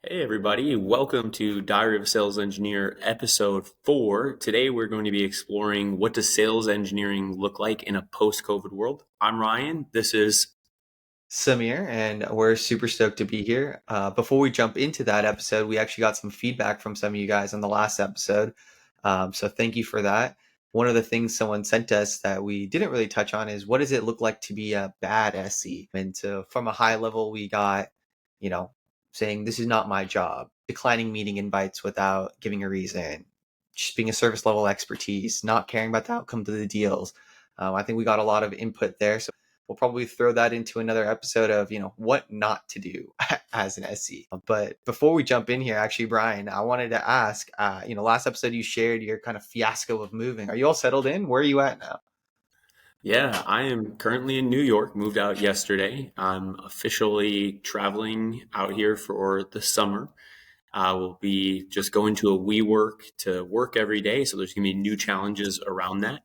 Hey everybody, welcome to Diary of a Sales Engineer episode 4. Today we're going to be exploring what does sales engineering look like in a post-COVID world. I'm Ryan. This is Samir, and we're super stoked to be here. Before we jump into that episode, we actually got some feedback from some of you guys on the last episode. So thank you for that. One of the things someone sent us that we didn't really touch on is what does it look like to be a bad SE? And so from a high level, we got, you know, saying this is not my job, declining meeting invites without giving a reason, just being a service level expertise, not caring about the outcome of the deals. I think we got a lot of input there. So we'll probably throw that into another episode of what not to do as an SE. But before we jump in here, actually, Brian, I wanted to ask, last episode you shared your kind of fiasco of moving. Are you all settled in? Where are you at now? Yeah, I am currently in New York, moved out yesterday. I'm officially traveling out here for the summer. I will be just going to a WeWork to work every day, so there's going to be new challenges around that.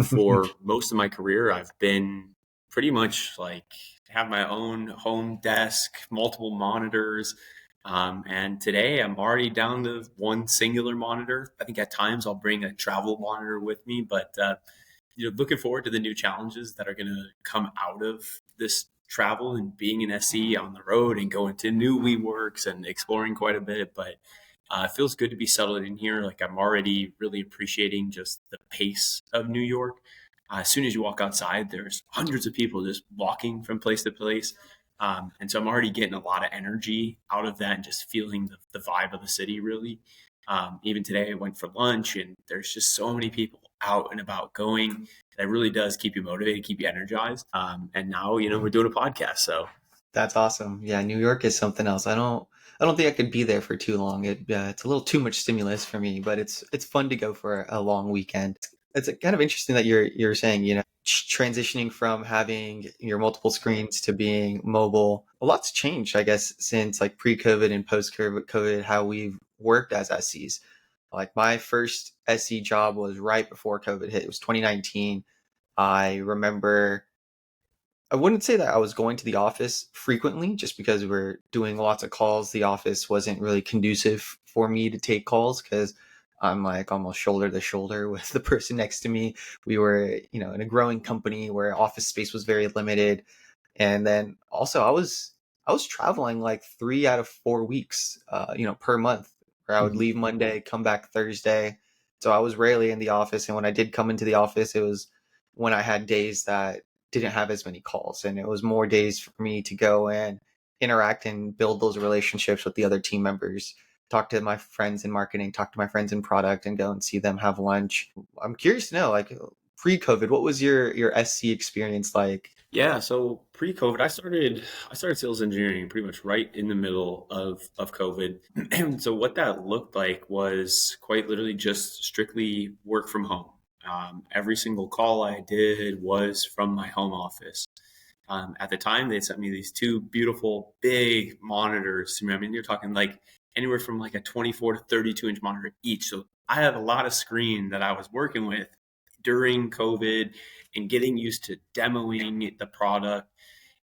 For most of my career, I've been pretty much like have my own home desk, multiple monitors. And today I'm already down to one singular monitor. I think at times I'll bring a travel monitor with me, but looking forward to the new challenges that are going to come out of this travel and being an SE on the road and going to new WeWorks and exploring quite a bit. But it feels good to be settled in here. Like I'm already really appreciating just the pace of New York. As soon as you walk outside, there's hundreds of people just walking from place to place. And so I'm already getting a lot of energy out of that and just feeling the vibe of the city really. Even today, I went for lunch and there's just so many people out and about going. That really does keep you motivated, keep you energized. And now, we're doing a podcast. So That's awesome. Yeah, New York is something else. I don't think I could be there for too long. It's a little too much stimulus for me, but it's fun to go for a long weekend. It's kind of interesting that you're saying, transitioning from having your multiple screens to being mobile. A lot's changed, I guess, since like pre-COVID and post-COVID, how we've worked as SEs. Like my first SE job was right before COVID hit. It was 2019. I remember I wouldn't say that I was going to the office frequently just because we're doing lots of calls. The office wasn't really conducive for me to take calls because I'm like almost shoulder to shoulder with the person next to me. We were, in a growing company where office space was very limited. And then also I was traveling like 3 out of 4 weeks, per month where I would Mhm. leave Monday, come back Thursday. So I was rarely in the office. And when I did come into the office, it was when I had days that didn't have as many calls. And it was more days for me to go and interact and build those relationships with the other team members, talk to my friends in marketing, talk to my friends in product, and go and see them have lunch. I'm curious to know, like pre-COVID, what was your SC experience like? Yeah, so pre-COVID, I started sales engineering pretty much right in the middle of COVID. And so what that looked like was quite literally just strictly work from home. Every single call I did was from my home office. At the time, they sent me these two beautiful big monitors. I mean, you're talking like anywhere from like a 24 to 32-inch monitor each. So I had a lot of screen that I was working with during COVID and getting used to demoing the product.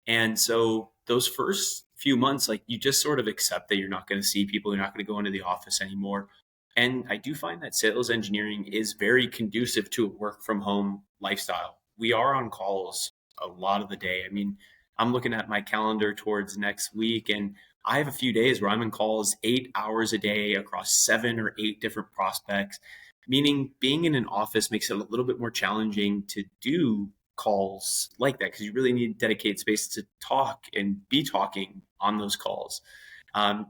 And so those first few months, like you just sort of accept that you're not going to see people, you're not going to go into the office anymore. And I do find that sales engineering is very conducive to a work from home lifestyle. We are on calls a lot of the day. I mean, I'm looking at my calendar towards next week, and I have a few days where I'm in calls 8 hours a day across 7 or 8 different prospects, meaning being in an office makes it a little bit more challenging to do calls like that because you really need dedicated space to talk and be talking on those calls.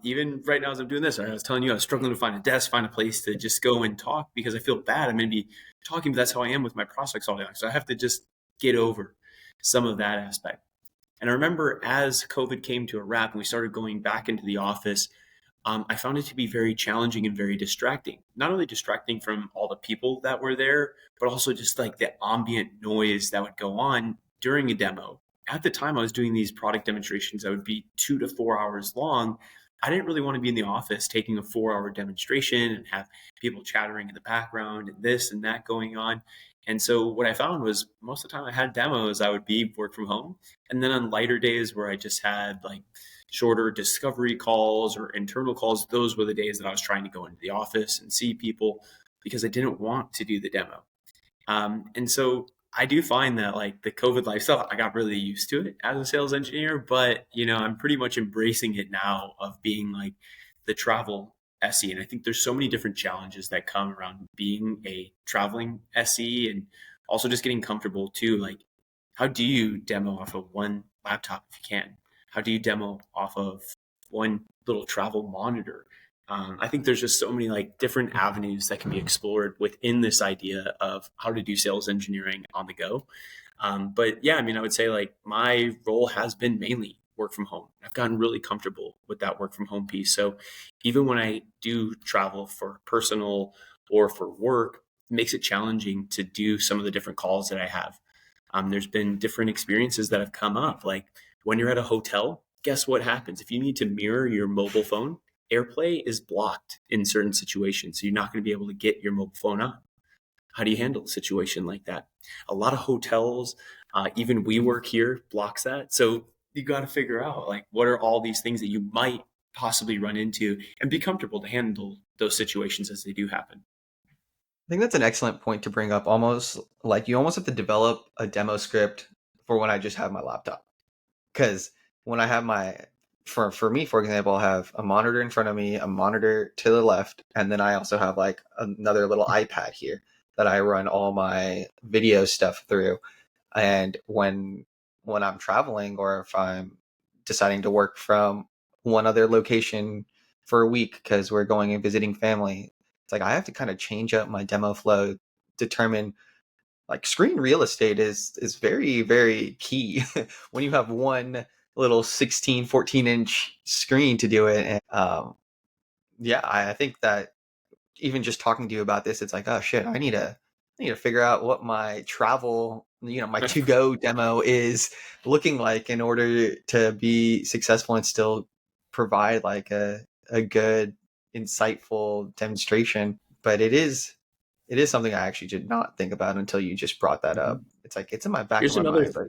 Even right now, as I'm doing this, I was telling you I was struggling to find a desk, find a place to just go and talk because I feel bad. I'm going to be talking, but that's how I am with my prospects all day long. So I have to just get over some of that aspect. And I remember as COVID came to a wrap and we started going back into the office, I found it to be very challenging and very distracting. Not only distracting from all the people that were there, but also just like the ambient noise that would go on during a demo. At the time I was doing these product demonstrations that would be 2 to 4 hours long. I didn't really want to be in the office taking a 4 hour demonstration and have people chattering in the background and this and that going on. And so what I found was most of the time I had demos, I would be work from home. And then on lighter days where I just had like shorter discovery calls or internal calls. Those were the days that I was trying to go into the office and see people because I didn't want to do the demo. And so I do find that like the COVID lifestyle, I got really used to it as a sales engineer, but I'm pretty much embracing it now of being like the travel SE. And I think there's so many different challenges that come around being a traveling SE and also just getting comfortable too. Like, how do you demo off of one laptop if you can? How do you demo off of one little travel monitor? I think there's just so many like different avenues that can be explored within this idea of how to do sales engineering on the go. But yeah, I mean, I would say like my role has been mainly work from home. I've gotten really comfortable with that work from home piece. So even when I do travel for personal or for work, it makes it challenging to do some of the different calls that I have. There's been different experiences that have come up. Like when you're at a hotel, guess what happens? If you need to mirror your mobile phone, AirPlay is blocked in certain situations. So you're not going to be able to get your mobile phone up. How do you handle a situation like that? A lot of hotels, even WeWork here, blocks that. So you got to figure out like what are all these things that you might possibly run into and be comfortable to handle those situations as they do happen. I think that's an excellent point to bring up. Almost like you almost have to develop a demo script for when I just have my laptop. Because when I have for me, for example, I'll have a monitor in front of me, a monitor to the left, and then I also have like another little iPad here that I run all my video stuff through. And when I'm traveling or if I'm deciding to work from one other location for a week because we're going and visiting family, it's like I have to kind of change up my demo flow, determine like screen real estate is very, very key when you have one little 16, 14-inch screen to do it. And yeah, I think that even just talking to you about this, it's like, oh shit, I need to figure out what my travel, my to go demo is looking like in order to be successful and still provide like a good, insightful demonstration. But it is something I actually did not think about until you just brought that up. It's like it's in my back of Here's my another mind, but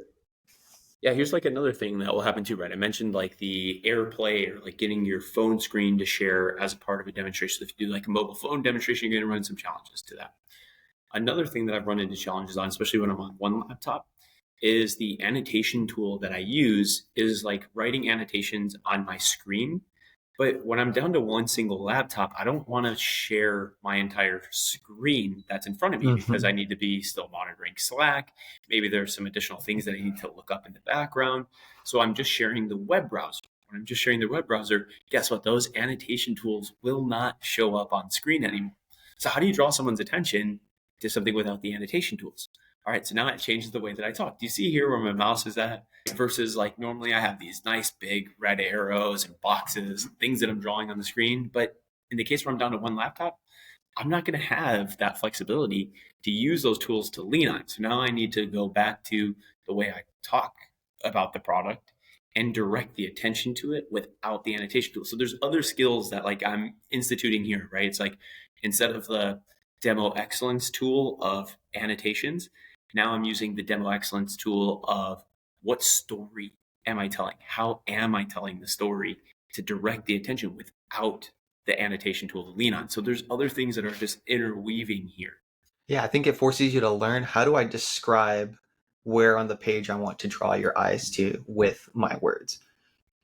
Yeah, here's like another thing that will happen too, right? I mentioned like the AirPlay or like getting your phone screen to share as a part of a demonstration. If you do like a mobile phone demonstration, you're going to run some challenges to that. Another thing that I've run into challenges on, especially when I'm on one laptop, is the annotation tool that I use is like writing annotations on my screen. But when I'm down to one single laptop, I don't want to share my entire screen that's in front of me because I Mhm. need to be still monitoring Slack. Maybe there's some additional things that I need to look up in the background. So I'm just sharing the web browser. When I'm just sharing the web browser, guess what? Those annotation tools will not show up on screen anymore. So how do you draw someone's attention to something without the annotation tools? All right, so now it changes the way that I talk. Do you see here where my mouse is at? Versus like normally I have these nice big red arrows and boxes, things that I'm drawing on the screen. But in the case where I'm down to one laptop, I'm not going to have that flexibility to use those tools to lean on. So now I need to go back to the way I talk about the product and direct the attention to it without the annotation tool. So there's other skills that like I'm instituting here, right? It's like instead of the demo excellence tool of annotations, now I'm using the demo excellence tool of what story am I telling? How am I telling the story to direct the attention without the annotation tool to lean on? So there's other things that are just interweaving here. Yeah, I think it forces you to learn how do I describe where on the page I want to draw your eyes to with my words.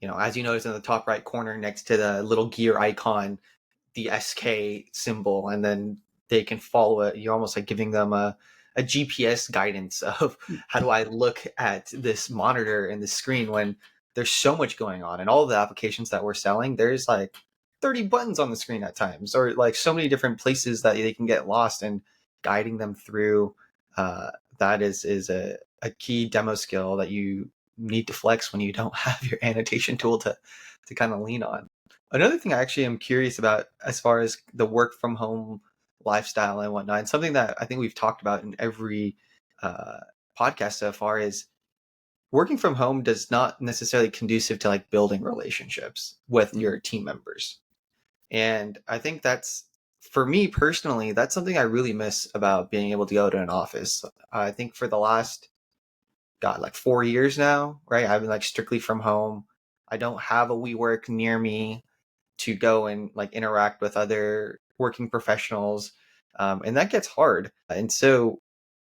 As you notice in the top right corner next to the little gear icon, the SK symbol, and then they can follow it. You're almost like giving them a GPS guidance of how do I look at this monitor and the screen when there's so much going on. And all of the applications that we're selling, there's like 30 buttons on the screen at times, or like so many different places that they can get lost, and guiding them through that is a key demo skill that you need to flex when you don't have your annotation tool to kind of lean on. Another thing I actually am curious about as far as the work from home lifestyle and whatnot, and something that I think we've talked about in every uh, podcast so far is working from home does not necessarily conducive to like building relationships with your team members. And I think that's, for me personally, that's something I really miss about being able to go to an office. I think for the last, God, like 4 years now, right? I've been like strictly from home. I don't have a WeWork near me to go and like interact with other working professionals. And that gets hard. And so,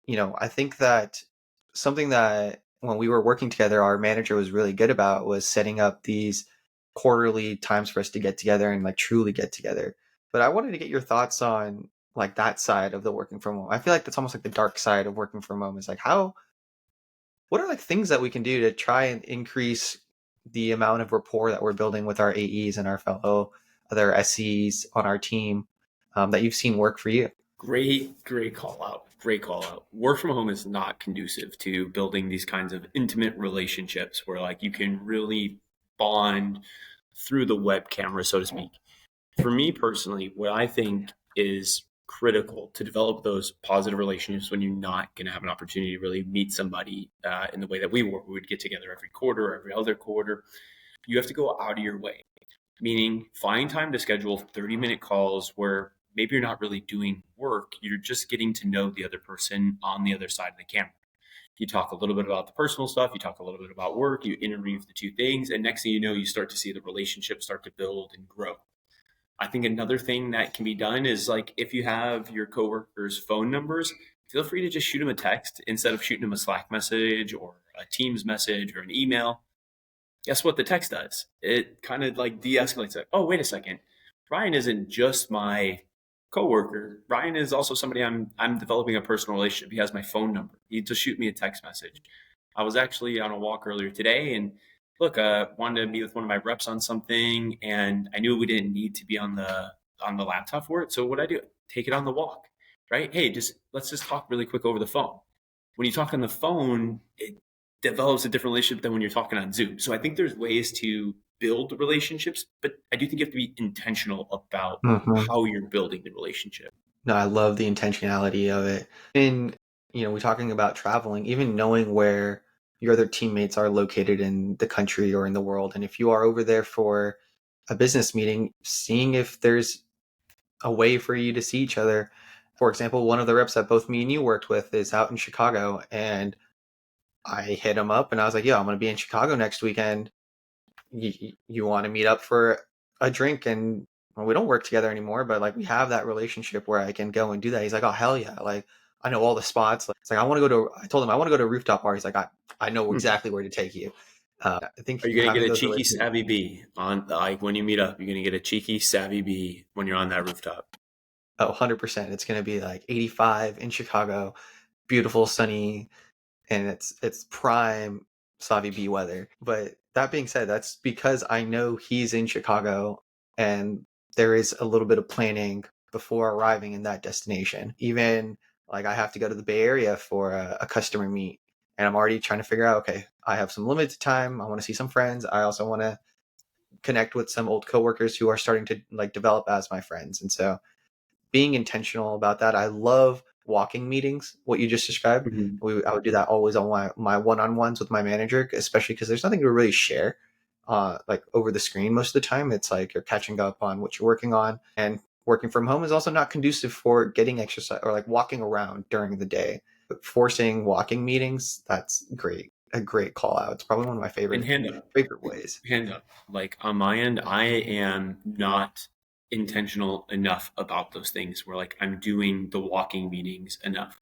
I think that something that when we were working together, our manager was really good about was setting up these quarterly times for us to get together and like truly get together. But I wanted to get your thoughts on like that side of the working from home. I feel like that's almost like the dark side of working from home is like what are like things that we can do to try and increase the amount of rapport that we're building with our AEs and our fellow other SEs on our team that you've seen work for you? Great call out. Great call out. Work from home is not conducive to building these kinds of intimate relationships where like you can really bond through the web camera, so to speak. For me personally, what I think is critical to develop those positive relationships when you're not going to have an opportunity to really meet somebody in the way that we were. We would get together every quarter, every other quarter. You have to go out of your way, meaning find time to schedule 30-minute calls where maybe you're not really doing work, you're just getting to know the other person on the other side of the camera. You talk a little bit about the personal stuff, you talk a little bit about work, you interweave the two things, and next thing you know, you start to see the relationship start to build and grow. I think another thing that can be done is like if you have your coworkers' phone numbers, feel free to just shoot them a text instead of shooting them a Slack message or a Teams message or an email. Guess what the text does? It kind of like de-escalates it. Oh, wait a second. Ryan isn't just my coworker. Ryan is also somebody I'm developing a personal relationship. He has my phone number. He just shoot me a text message. I was actually on a walk earlier today and look, wanted to meet with one of my reps on something, and I knew we didn't need to be on the laptop for it. So what I do? Take it on the walk, right? Hey, just let's just talk really quick over the phone. When you talk on the phone, it develops a different relationship than when you're talking on Zoom. So I think there's ways to build relationships, but I do think you have to be intentional about Mm-hmm. how you're building the relationship. No, I love the intentionality of it. And, we're talking about traveling, even knowing where your other teammates are located in the country or in the world. And if you are over there for a business meeting, seeing if there's a way for you to see each other. For example, one of the reps that both me and you worked with is out in Chicago, and I hit him up and I was like, "Yo, I'm going to be in Chicago next weekend. You want to meet up for a drink?" And well, we don't work together anymore, but like we have that relationship where I can go and do that. He's like, "Oh hell yeah!" Like I know all the spots. Like, it's like I want to go to. I told him I want to go to a rooftop bar. He's like, I know Hmm. exactly where to take you. I think Are you going to having get a those cheeky relationships. savvy bee on like when you meet up? You're going to get a cheeky savvy bee when you're on that rooftop. Oh, 100%. It's going to be like 85 in Chicago, beautiful, sunny, and it's prime Savvy B weather. But that being said, that's because I know he's in Chicago and there is a little bit of planning before arriving in that destination. Even like I have to go to the Bay Area for a customer meet, and I'm already trying to figure out, okay, I have some limited time. I want to see some friends. I also want to connect with some old coworkers who are starting to like develop as my friends. And so being intentional about that. I love walking meetings, what you just described. Mhm. I would do that always on my one-on-ones with my manager, especially because there's nothing to really share like over the screen most of the time. It's like you're catching up on what you're working on. And working from home is also not conducive for getting exercise or like walking around during the day. But forcing walking meetings, that's great. A great call out. It's probably one of my And favorite hand up, favorite ways. hand up. Like on my end, I am not intentional enough about those things where like I'm doing the walking meetings enough.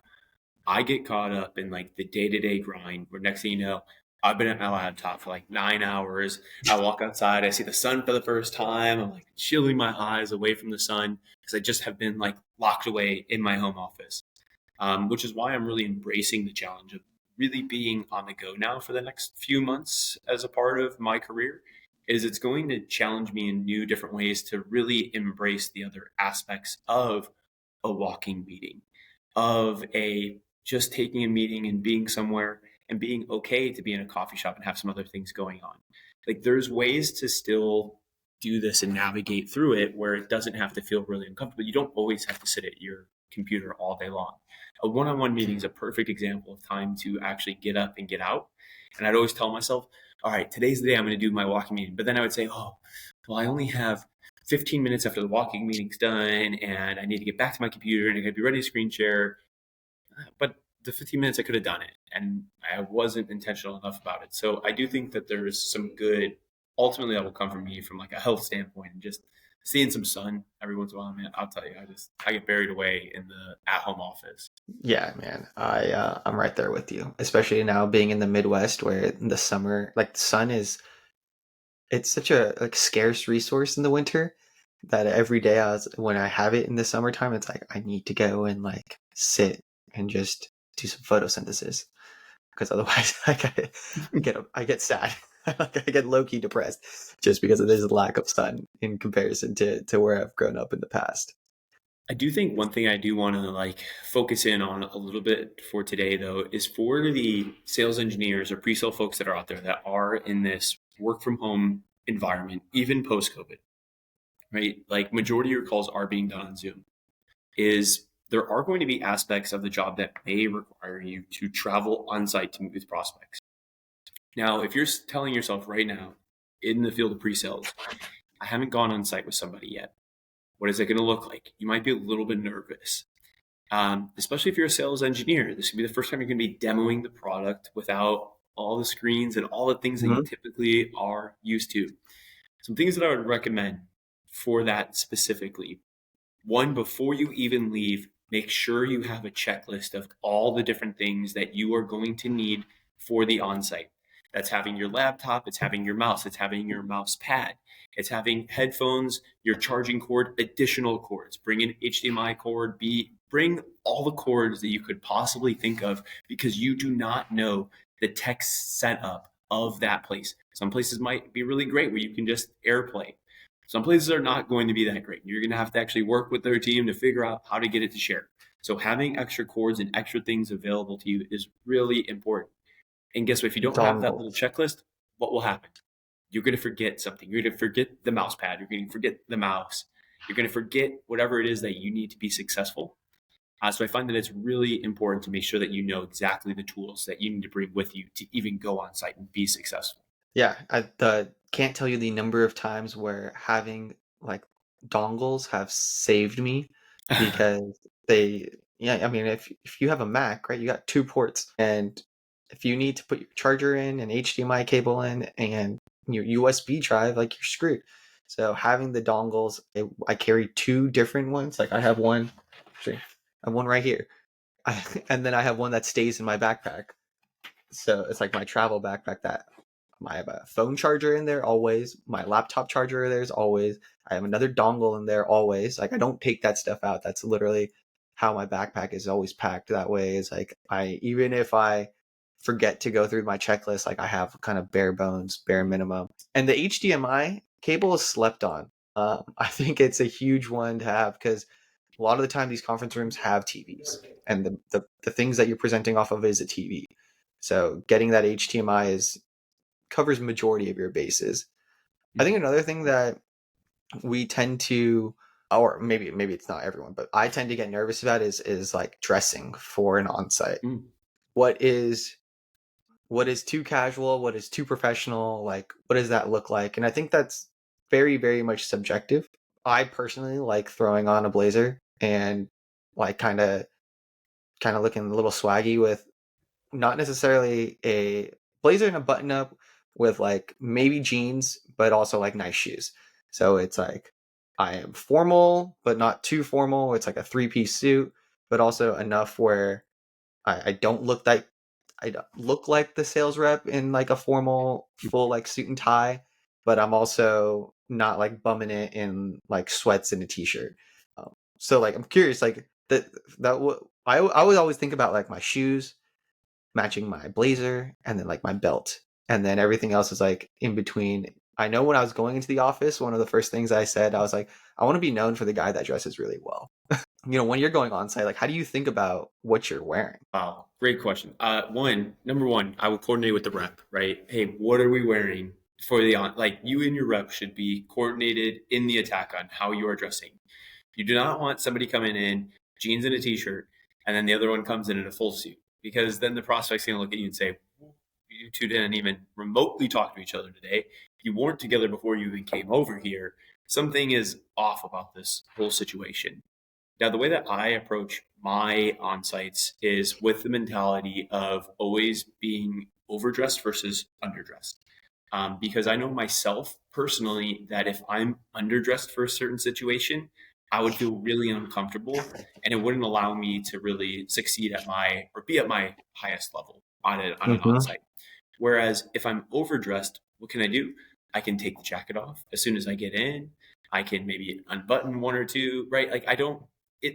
I get caught up in like the day to day grind where next thing you know, I've been at my laptop for like 9 hours. I walk outside, I see the sun for the first time. I'm like shielding my eyes away from the sun because I just have been like locked away in my home office, which is why I'm really embracing the challenge of really being on the go now for the next few months as a part of my career. Is it's going to challenge me in new different ways to really embrace the other aspects of a walking meeting, of a just taking a meeting and being somewhere and being okay to be in a coffee shop and have some other things going on. Like there's ways to still do this and navigate through it where it doesn't have to feel really uncomfortable. You don't always have to sit at your computer all day long. A one-on-one meeting is a perfect example of time to actually get up and get out. And I'd always tell myself, all right, today's the day I'm going to do my walking meeting. But then I would say, oh, well, I only have 15 minutes after the walking meeting's done and I need to get back to my computer and I got to be ready to screen share. But the 15 minutes I could have done it and I wasn't intentional enough about it. So I do think that there's some good ultimately that will come from me from like a health standpoint and just seeing some sun every once in a while, man. I'll tell you, I get buried away in the at home office. Yeah, man. I'm right there with you. Especially now being in the Midwest where the summer, like the sun is it's such a like scarce resource in the winter that every day when I have it in the summertime, it's like I need to go and like sit and just do some photosynthesis because otherwise I get sad. Like, I get low key depressed just because there's a lack of sun in comparison to where I've grown up in the past. I do think one thing I do want to like focus in on a little bit for today though is for the sales engineers or pre-sale folks that are out there that are in this work from home environment, even post COVID, right? Like majority of your calls are being done on Zoom. Is there are going to be aspects of the job that may require you to travel on site to meet with prospects. Now, if you're telling yourself right now in the field of pre-sales, I haven't gone on site with somebody yet. What is it going to look like? You might be a little bit nervous, especially if you're a sales engineer. This could be the first time you're going to be demoing the product without all the screens and all the things that you typically are used to. Some things that I would recommend for that specifically. One, before you even leave, make sure you have a checklist of all the different things that you are going to need for the onsite. That's having your laptop, it's having your mouse, it's having your mouse pad, it's having headphones, your charging cord, additional cords. Bring an HDMI cord, bring all the cords that you could possibly think of because you do not know the tech setup of that place. Some places might be really great where you can just AirPlay. Some places are not going to be that great. You're going to have to actually work with their team to figure out how to get it to share. So having extra cords and extra things available to you is really important. And guess what? If you don't have that little checklist, what will happen? You're going to forget something. You're going to forget the mouse pad. You're going to forget the mouse. You're going to forget whatever it is that you need to be successful. So I find that it's really important to make sure that you know exactly the tools that you need to bring with you to even go on site and be successful. Yeah, I can't tell you the number of times where having like dongles have saved me because I mean, if you have a Mac, right, you got two ports, and if you need to put your charger in, an HDMI cable in, and your USB drive, like you're screwed. So having the dongles, I carry two different ones. Like I have one, actually, I have one right here, and then I have one that stays in my backpack. So it's like my travel backpack that I have a phone charger in there always. My laptop charger there's always. I have another dongle in there always. Like I don't take that stuff out. That's literally how my backpack is always packed. That way is like even if I forget to go through my checklist, like I have kind of bare bones, bare minimum. And the HDMI cable is slept on. I think it's a huge one to have because a lot of the time these conference rooms have TVs, and the things that you're presenting off of is a TV. So getting that HDMI covers majority of your bases. I think another thing that we tend to, or maybe it's not everyone, but I tend to get nervous about is like dressing for an onsite. What is too casual? What is too professional? Like, what does that look like? And I think that's very, very much subjective. I personally like throwing on a blazer and like kind of looking a little swaggy with not necessarily a blazer and a button up with like maybe jeans, but also like nice shoes. So it's like I am formal, but not too formal. It's like a 3-piece suit, but also enough where I don't look like I don't look like the sales rep in like a formal full like suit and tie, but I'm also not like bumming it in like sweats and a t-shirt. So like I'm curious, like I would always think about like my shoes matching my blazer and then like my belt, and then everything else is like in between. I know when I was going into the office, one of the first things I said, I was like, I want to be known for the guy that dresses really well. When you're going on site, like how do you think about what you're wearing? Wow, great question. Number one, I will coordinate with the rep, right? Hey, what are we wearing for the on? Like you and your rep should be coordinated in the attack on how you are dressing. You do not want somebody coming in jeans and a t-shirt, and then the other one comes in a full suit, because then the prospect's going to look at you and say, "You two didn't even remotely talk to each other today. You weren't together before you even came over here. Something is off about this whole situation." Now, the way that I approach my on-sites is with the mentality of always being overdressed versus underdressed. because I know myself personally that if I'm underdressed for a certain situation, I would feel really uncomfortable, and it wouldn't allow me to really succeed at my or be at my highest level on an Hmm. onsite. Whereas if I'm overdressed, what can I do? I can take the jacket off as soon as I get in. I can maybe unbutton one or two, right? Like I don't.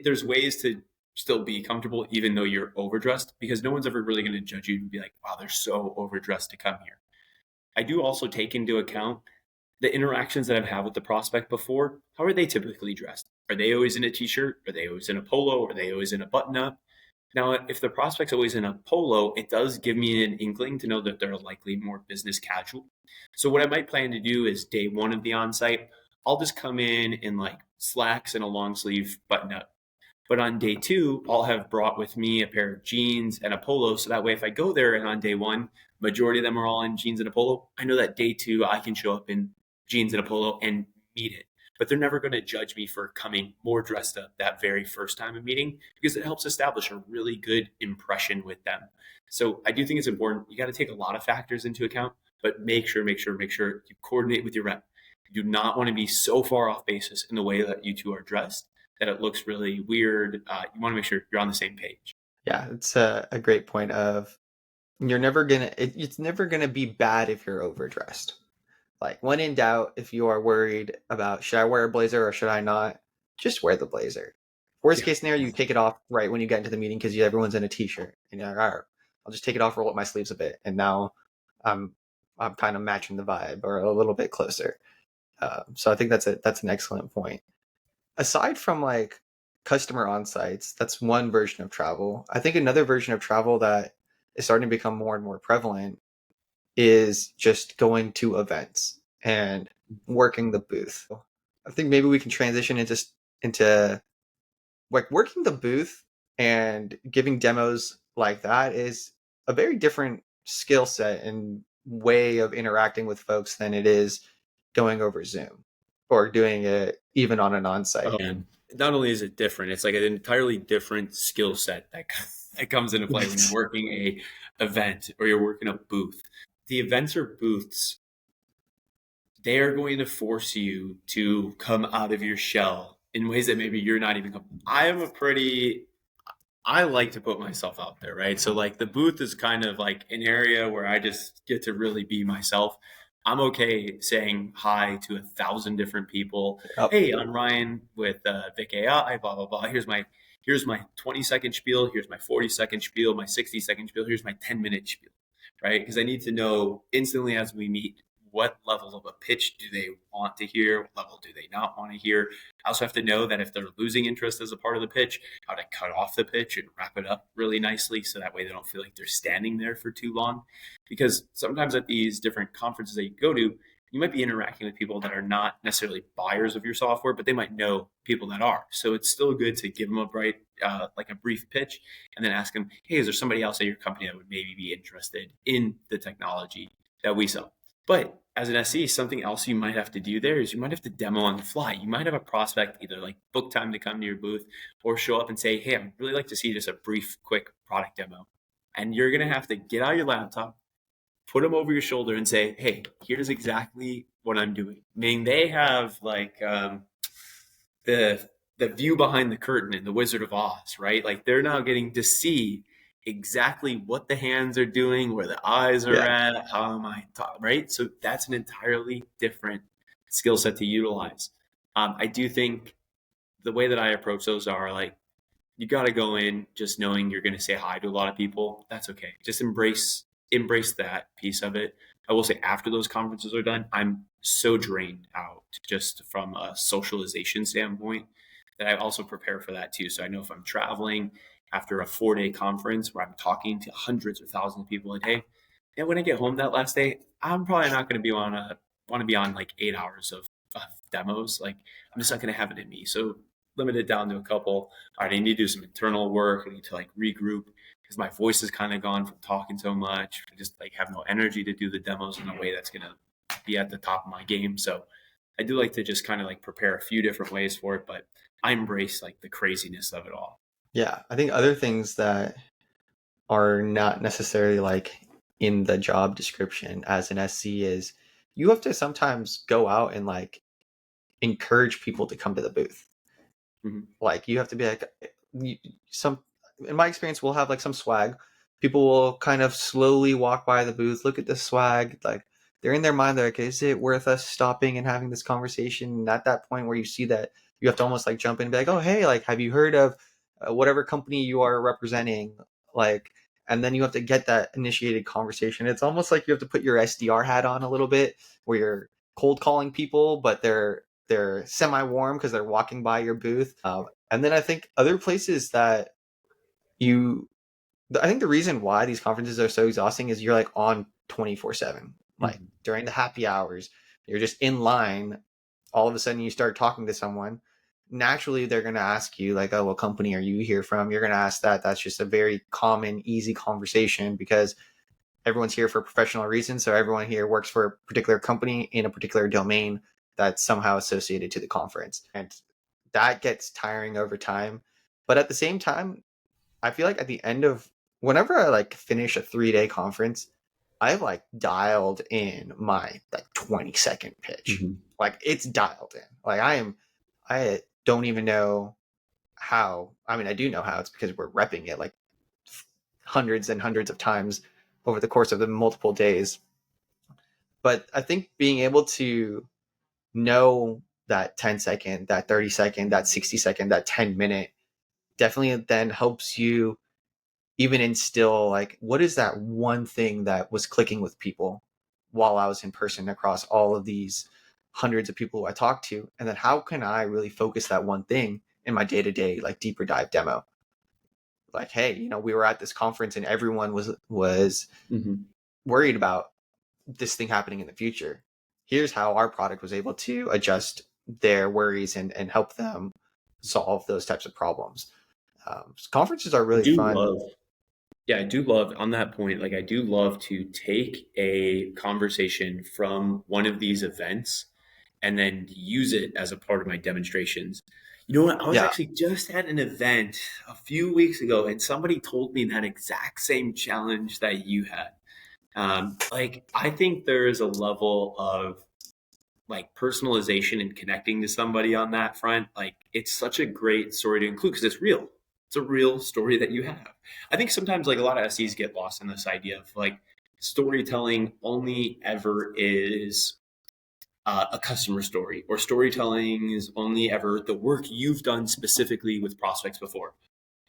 There's ways to still be comfortable even though you're overdressed because no one's ever really going to judge you and be like, "Wow, they're so overdressed to come here." I do also take into account the interactions that I've had with the prospect before. How are they typically dressed? Are they always in a t-shirt? Are they always in a polo? Are they always in a button up? Now, if the prospect's always in a polo, it does give me an inkling to know that they're likely more business casual. So what I might plan to do is day one of the onsite, I'll just come in like slacks and a long sleeve button up. But on day two, I'll have brought with me a pair of jeans and a polo. So that way, if I go there and on day one, majority of them are all in jeans and a polo, I know that day two, I can show up in jeans and a polo and meet it. But they're never going to judge me for coming more dressed up that very first time of meeting because it helps establish a really good impression with them. So I do think it's important. You got to take a lot of factors into account, but make sure you coordinate with your rep. You do not want to be so far off basis in the way that you two are dressed that it looks really weird. You want to make sure you're on the same page. Yeah, it's a great point of it's never gonna be bad if you're overdressed. Like when in doubt, if you are worried about should I wear a blazer or should I not, just wear the blazer. Worst Yeah. case scenario, you take it off right when you get into the meeting because everyone's in a t-shirt, and you're like, all right, I'll just take it off, roll up my sleeves a bit, and now I'm I'm kind of matching the vibe or a little bit closer. So I think that's an excellent point. Aside from like customer on-sites, that's one version of travel. I think another version of travel that is starting to become more and more prevalent is just going to events and working the booth. I think maybe we can transition into like working the booth and giving demos like that is a very different skill set and way of interacting with folks than it is going over Zoom or doing it even on an on-site. And not only is it different, it's like an entirely different skill set that comes into play when you're working a event or you're working a booth. The events or booths, they are going to force you to come out of your shell in ways that maybe you're not even. I like to put myself out there, right? So like the booth is kind of like an area where I just get to really be myself. I'm okay saying hi to 1,000 different people. Yep. Hey, I'm Ryan with Vic AI, blah blah blah. Here's my 20-second spiel. Here's my 40-second spiel. My 60-second spiel. Here's my 10-minute spiel, right? Because I need to know instantly as we meet what level of a pitch do they want to hear, what level do they not want to hear. I also have to know that if they're losing interest as a part of the pitch, how to cut off the pitch and wrap it up really nicely so that way they don't feel like they're standing there for too long. Because sometimes at these different conferences that you go to, you might be interacting with people that are not necessarily buyers of your software, but they might know people that are. So it's still good to give them like a brief pitch, and then ask them, "Hey, is there somebody else at your company that would maybe be interested in the technology that we sell?" But as an SE, something else you might have to do there is you might have to demo on the fly. You might have a prospect either like book time to come to your booth or show up and say, "Hey, I'd really like to see just a brief, quick product demo." And you're going to have to get out your laptop, put them over your shoulder and say, "Hey, here's exactly what I'm doing." Meaning they have like the view behind the curtain in the Wizard of Oz, right? Like they're now getting to see exactly what the hands are doing, where the eyes are Yeah. at, how am I taught, right? So that's an entirely different skill set to utilize. I do think the way that I approach those are like you got to go in just knowing you're going to say hi to a lot of people. That's okay. Just embrace that piece of it. I will say after those conferences are done, I'm so drained out just from a socialization standpoint that I also prepare for that too. So I know if I'm traveling after a 4-day conference where I'm talking to hundreds or thousands of people a day, and when I get home that last day, I'm probably not going to want to be on like 8 hours of demos. Like I'm just not going to have it in me. So limit it down to a couple. All right, I need to do some internal work. I need to like regroup because my voice is kind of gone from talking so much. I just like have no energy to do the demos in a way that's gonna be at the top of my game. So I do like to just kind of like prepare a few different ways for it, but I embrace like the craziness of it all. Yeah, I think other things that are not necessarily like in the job description as an SC is you have to sometimes go out and like encourage people to come to the booth. Mhm. Like you have to be like some in my experience we'll have like some swag. People will kind of slowly walk by the booth, look at the swag, like they're in their mind, they're like, is it worth us stopping and having this conversation? And at that point where you see that, you have to almost like jump in and be like, oh hey, like have you heard of whatever company you are representing? Like, and then you have to get that initiated conversation. It's almost like you have to put your SDR hat on a little bit, where you're cold calling people, but they're semi warm because they're walking by your booth. And then I think other places that you, I think the reason why these conferences are so exhausting is you're like on 24/7. Like Mhm. during the happy hours, you're just in line. All of a sudden, you start talking to someone. Naturally, they're going to ask you, like, oh, what company are you here from? You're going to ask that. That's just a very common, easy conversation because everyone's here for professional reasons. So everyone here works for a particular company in a particular domain that's somehow associated to the conference. And that gets tiring over time. But at the same time, I feel like at the end of whenever I like finish a 3 day conference, I've like dialed in my like 20-second pitch. Mhm. Like it's dialed in. Like I don't even know how. I mean, I do know how. It's because we're repping it like hundreds and hundreds of times over the course of the multiple days. But I think being able to know that 10-second, that 30-second, that 60-second, that 10-minute definitely then helps you even instill like what is that one thing that was clicking with people while I was in person across all of these hundreds of people I talked to, and then how can I really focus that one thing in my day-to-day like deeper dive demo. Like, hey, we were at this conference and everyone was Mhm. worried about this thing happening in the future. Here's how our product was able to adjust their worries and help them solve those types of problems. Conferences are I really do fun. love, yeah, I do love on that point. Like, I do love to take a conversation from one of these events and then use it as a part of my demonstrations. You know what? I was Yeah, actually just at an event a few weeks ago, and somebody told me that exact same challenge that you had. Like, I think there is a level of like personalization and connecting to somebody on that front. Like, it's such a great story to include because it's real. It's a real story that you have. I think sometimes like a lot of SEs get lost in this idea of like storytelling only ever is a customer story, or storytelling is only ever the work you've done specifically with prospects before.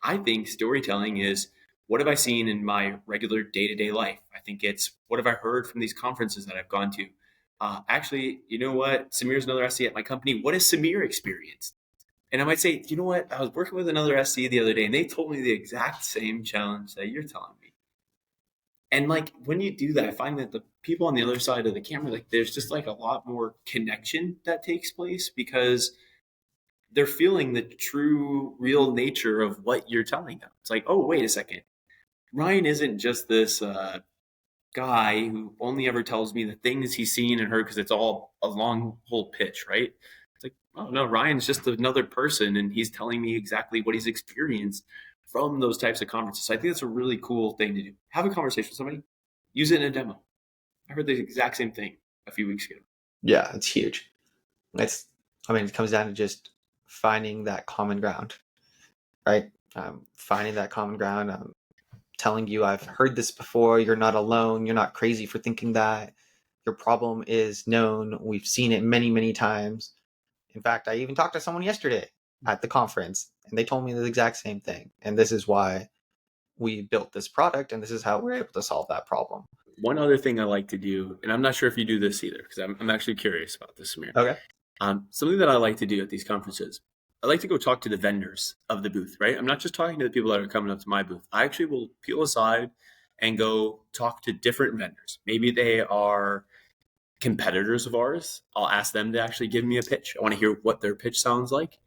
I think storytelling is what have I seen in my regular day to day life? I think it's what have I heard from these conferences that I've gone to? Actually, you know what? Samir's another SE at my company. What has Samir experienced? And I might say, you know what? I was working with another SE the other day and they told me the exact same challenge that you're telling me. And like when you do that, I find that the people on the other side of the camera, like there's just like a lot more connection that takes place because they're feeling the true, real nature of what you're telling them. It's like, oh, wait a second. Ryan isn't just this guy who only ever tells me the things he's seen and heard because it's all a long whole pitch, right? It's like, oh no, Ryan's just another person and he's telling me exactly what he's experienced from those types of conferences. So I think that's a really cool thing to do. Have a conversation with somebody, use it in a demo. I heard the exact same thing a few weeks ago. yeah, it's huge. It's, I mean, it comes down to just finding that common ground, right? Finding that common ground, telling you, I've heard this before. You're not alone. You're not crazy for thinking that. Your problem is known. We've seen it many, many times. In fact, I even talked to someone yesterday at the conference, and they told me the exact same thing. And this is why we built this product, and this is how we're able to solve that problem. One other thing I like to do, and I'm not sure if you do this either, because I'm actually curious about this, Samir. Okay. Something that I like to do at these conferences, I like to go talk to the vendors of the booth, right? I'm not just talking to the people that are coming up to my booth. I actually will peel aside and go talk to different vendors. Maybe they are competitors of ours. I'll ask them to actually give me a pitch. I want to hear what their pitch sounds like.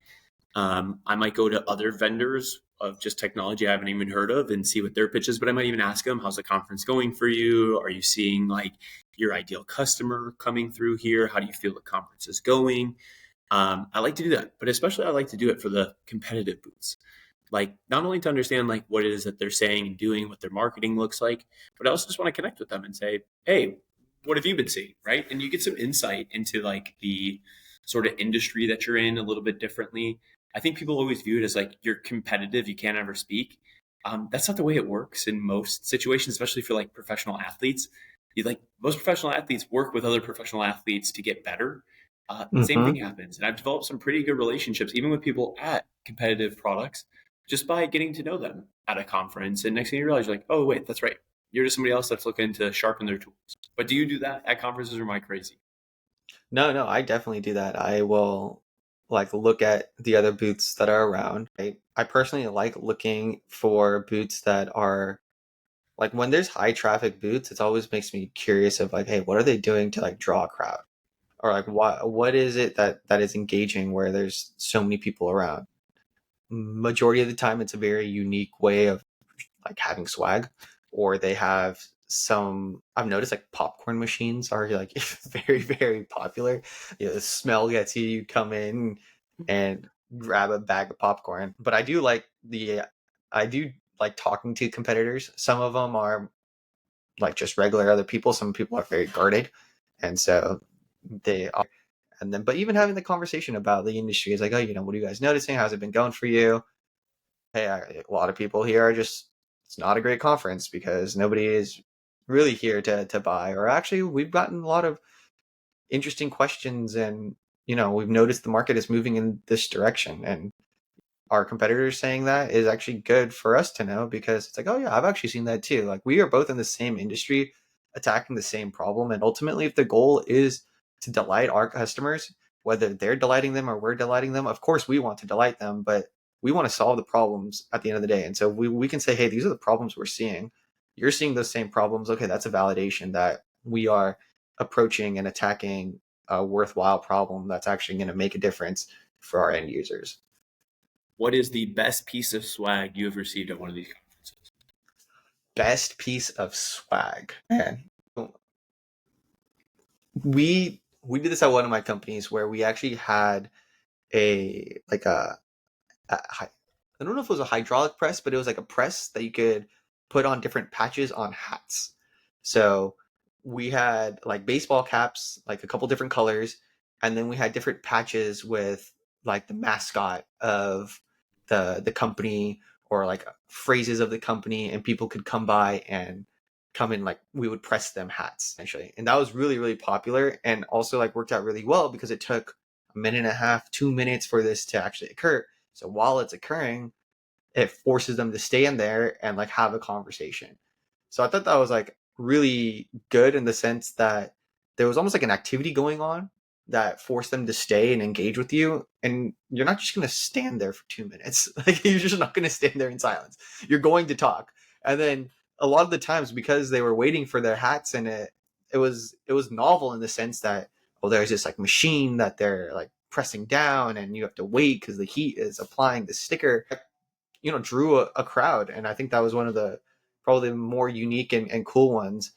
I might go to other vendors of just technology I haven't even heard of and see what their pitch is, but I might even ask them, how's the conference going for you? Are you seeing like your ideal customer coming through here? How do you feel the conference is going? I like to do that, but especially I like to do it for the competitive booths. Like not only to understand like what it is that they're saying and doing, what their marketing looks like, but I also just want to connect with them and say, hey, what have you been seeing, right? And you get some insight into like the sort of industry that you're in a little bit differently. I think people always view it as like you're competitive, you can't ever speak. That's not the way it works in most situations, especially for like professional athletes. You like most professional athletes work with other professional athletes to get better. Same Mm-hmm. thing happens, and I've developed some pretty good relationships, even with people at competitive products, just by getting to know them at a conference. And next thing you realize, you're like, oh wait, that's right. You're just somebody else that's looking to sharpen their tools. But do you do that at conferences, or am I crazy? No, no, I definitely do that. I will like look at the other booths that are around. I personally like looking for booths that are like when there's high traffic booths, it always makes me curious of like, hey, what are they doing to like draw a crowd? Or like what is it that is engaging where there's so many people around? Majority of the time it's a very unique way of like having swag, or they have some. I've noticed like popcorn machines are like very very popular. The smell gets you. You come in and grab a bag of popcorn. But I do like talking to competitors. Some of them are like just regular other people. Some people are very guarded, and so they are. And then, but even having the conversation about the industry is like, oh, what are you guys noticing? How's it been going for you? Hey, a lot of people here are just, it's not a great conference because nobody is really here to buy. Or actually, we've gotten a lot of interesting questions, and we've noticed the market is moving in this direction, and our competitors saying that is actually good for us to know, because it's like, oh yeah, I've actually seen that too. Like, we are both in the same industry attacking the same problem, and ultimately if the goal is to delight our customers, whether they're delighting them or we're delighting them, of course we want to delight them, but we want to solve the problems at the end of the day. And so we can say, hey, these are the problems we're seeing. You're seeing those same problems. Okay, that's a validation that we are approaching and attacking a worthwhile problem that's actually going to make a difference for our end users. What is the best piece of swag you have received at one of these conferences? Best piece of swag, man. We did this at one of my companies where we actually had a like I don't know if it was a hydraulic press, but it was like a press that you could put on different patches on hats. So we had like baseball caps, like a couple different colors, and then we had different patches with like the mascot of the company, or like phrases of the company, and people could come by and come in, like we would press them hats essentially. And that was really really popular, and also like worked out really well because it took a minute and a half, 2 minutes for this to actually occur. So while it's occurring, it forces them to stay in there and like have a conversation. So I thought that was like really good in the sense that there was almost like an activity going on that forced them to stay and engage with you. And you're not just going to stand there for 2 minutes. Like, you're just not going to stand there in silence. You're going to talk. And then a lot of the times, because they were waiting for their hats, and it was novel in the sense that, well, there's this like machine that they're like pressing down and you have to wait because the heat is applying the sticker, drew a crowd. And I think that was one of the probably more unique and cool ones.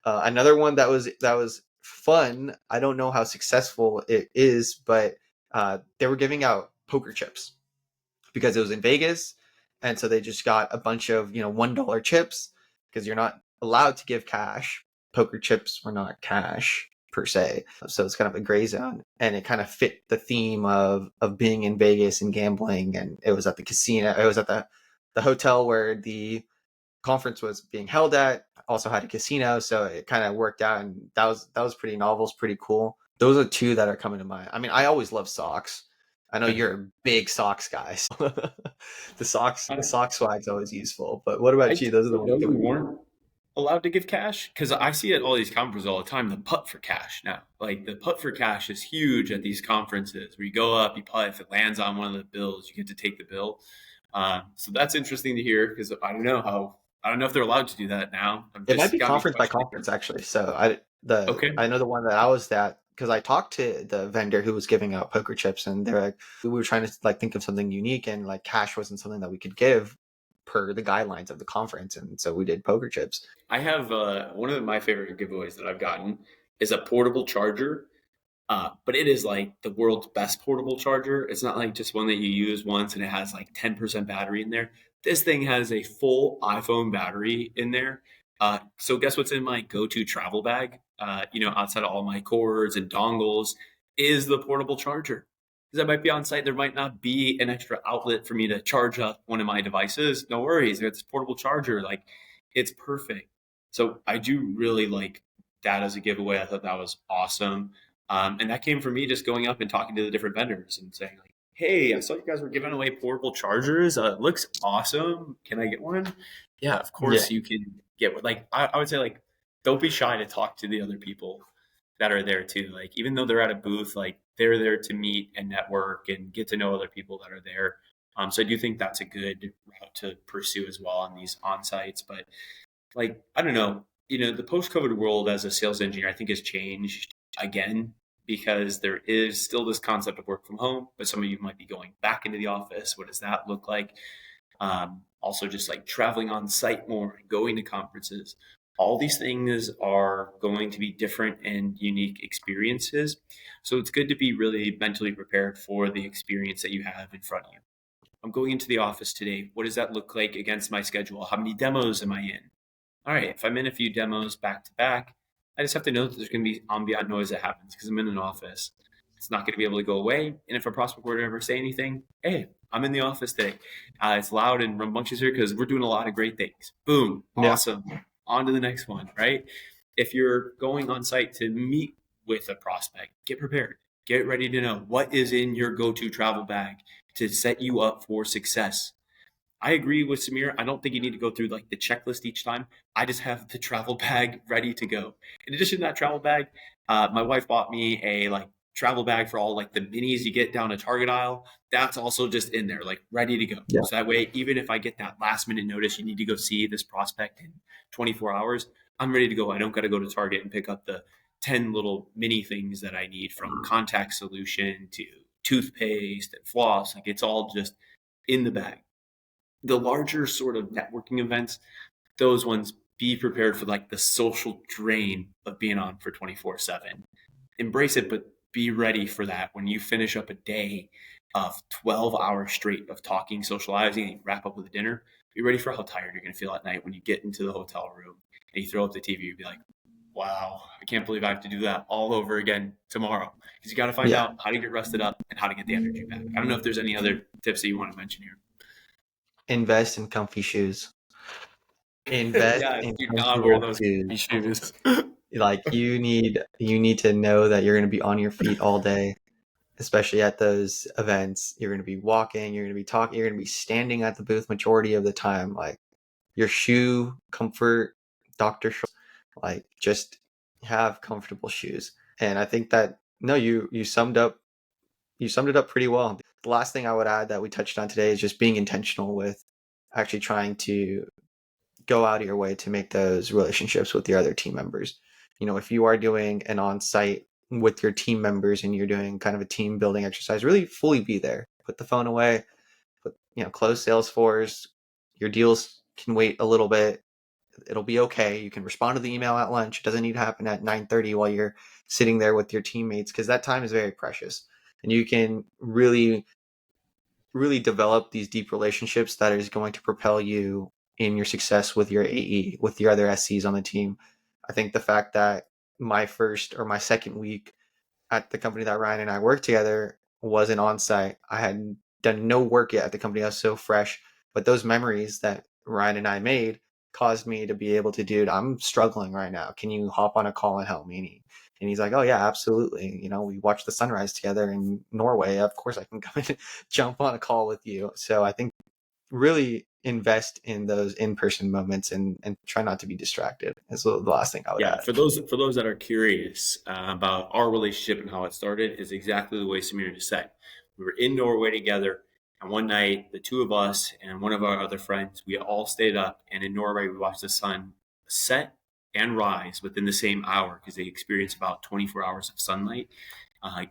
Another one that was fun, I don't know how successful it is, but they were giving out poker chips because it was in Vegas. And so they just got a bunch of $1 chips, because you're not allowed to give cash. Poker chips were not cash per se, so it's kind of a gray zone, and it kind of fit the theme of being in Vegas and gambling. And it was at the casino, it was at the hotel where the conference was being held at, also had a casino, so it kind of worked out. And that was pretty novel, it's pretty cool. Those are two that are coming to mind. I mean, I always love socks. I know you're a big socks guy, so the I, sock swag's always useful. But what I about you? didn't Those are the ones know that you we. weren't allowed to give cash because I see at all these conferences all the time the putt for cash now. Like the putt for cash is huge at these conferences where you go up, you putt, if it lands on one of the bills, you get to take the bill. So that's interesting to hear because I don't know if they're allowed to do that now. I'm It might just be got me conference by questioning. conference actually. So I Okay. know the one that I was at, because I talked to the vendor who was giving out poker chips, and they're like, we were trying to like think of something unique, and like cash wasn't something that we could give per the guidelines of the conference, and so we did poker chips. I have one of my favorite giveaways that I've gotten is a portable charger. But it is like the world's best portable charger. It's not like just one that you use once and it has like 10% battery in there. This thing has a full iPhone battery in there. So guess what's in my go-to travel bag? Outside of all my cords and dongles, is the portable charger. Because I might be on site, there might not be an extra outlet for me to charge up one of my devices. No worries, it's portable charger. Like, it's perfect. So I do really like that as a giveaway. I thought that was awesome, and that came from me just going up and talking to the different vendors and saying like, "Hey, I saw you guys were giving away portable chargers. It looks awesome. Can I get one?" Yeah, of Yeah. course you can get one. Like I would say, like, don't be shy to talk to the other people that are there too. Like, even though they're at a booth, like, they're there to meet and network and get to know other people that are there. So I do think that's a good route to pursue as well on these on sites. But like, I don't know, the post-COVID world as a sales engineer, I think has changed again because there is still this concept of work from home, but some of you might be going back into the office. What does that look like? Also, just like traveling on site more and going to conferences. All these things are going to be different and unique experiences. So it's good to be really mentally prepared for the experience that you have in front of you. I'm going into the office today. What does that look like against my schedule? How many demos am I in? All right, if I'm in a few demos back to back, I just have to know that there's going to be ambient noise that happens because I'm in an office. It's not going to be able to go away. And if a prospect were to ever say anything, hey, I'm in the office today. It's loud and rambunctious here because we're doing a lot of great things. Boom, Yeah. awesome. On to the next one, right? If you're going on site to meet with a prospect, get prepared. Get ready to know what is in your go-to travel bag to set you up for success. I agree with Samir. I don't think you need to go through like the checklist each time. I just have the travel bag ready to go. In addition to that travel bag, my wife bought me a like travel bag for all like the minis you get down a Target aisle. That's also just in there, like ready to go. Yeah. So that way, even if I get that last minute notice, you need to go see this prospect in 24 hours, I'm ready to go. I don't got to go to Target and pick up the 10 little mini things that I need, from contact solution to toothpaste and floss. Like, it's all just in the bag. The larger sort of networking events, those ones, be prepared for like the social drain of being on for 24/7. Embrace it, but be ready for that when you finish up a day of 12 hours straight of talking, socializing, and wrap up with a dinner. Be ready for how tired you're going to feel at night when you get into the hotel room and you throw up the TV. You'll be like, wow, I can't believe I have to do that all over again tomorrow. Because you got to find Yeah. out how to get rested up and how to get the energy back. I don't know if there's any other tips that you want to mention here. Invest in comfy shoes. Invest Yeah, in do not wear comfortable those shoes. shoes. Like, you need to know that you're going to be on your feet all day, especially at those events. You're going to be walking, you're going to be talking, you're going to be standing at the booth majority of the time. Like, your shoe comfort, Dr. Like, just have comfortable shoes. And I think that, no, you summed it up pretty well. The last thing I would add that we touched on today is just being intentional with actually trying to go out of your way to make those relationships with your other team members. If you are doing an on-site with your team members and you're doing kind of a team building exercise, really fully be there. Put the phone away, close Salesforce. Your deals can wait a little bit. It'll be okay. You can respond to the email at lunch. It doesn't need to happen at 9:30 while you're sitting there with your teammates, because that time is very precious. And you can really, really develop these deep relationships that is going to propel you in your success with your AE, with your other SCs on the team. I think the fact that my first or my second week at the company that Ryan and I worked together was an on-site. I had done no work yet at the company. I was so fresh, but those memories that Ryan and I made caused me to be able to, dude, I'm struggling right now. Can you hop on a call and help me? And he's like, oh yeah, absolutely. We watched the sunrise together in Norway. Of course I can come and jump on a call with you. So I think really invest in those in-person moments and try not to be distracted. Is the last thing I would Yeah, add. for those that are curious about our relationship and how it started, is exactly the way Samir just said. We were in Norway together, and one night, the two of us and one of our other friends, we all stayed up, and in Norway, we watched the sun set and rise within the same hour because they experience about 24 hours of sunlight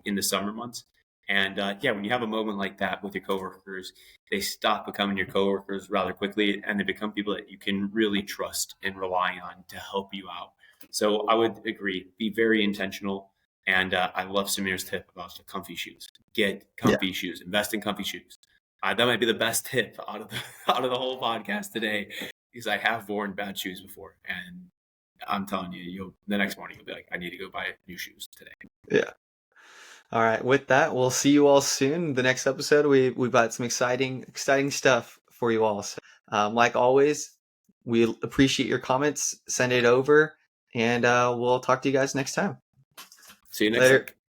in the summer months. And yeah, when you have a moment like that with your coworkers, they stop becoming your coworkers rather quickly, and they become people that you can really trust and rely on to help you out. So I would agree, be very intentional. And I love Samir's tip about the comfy shoes. Get Yeah. comfy shoes. Invest in comfy shoes. That might be the best tip out of the out of the whole podcast today. because I have worn bad shoes before, and I'm telling you, you'll the next morning you'll be like, I need to go buy new shoes today. Yeah. All right. With that, we'll see you all soon. The next episode, we've got some exciting stuff for you all. So, like always, we appreciate your comments. Send it over, and we'll talk to you guys next time. See you next Later. week.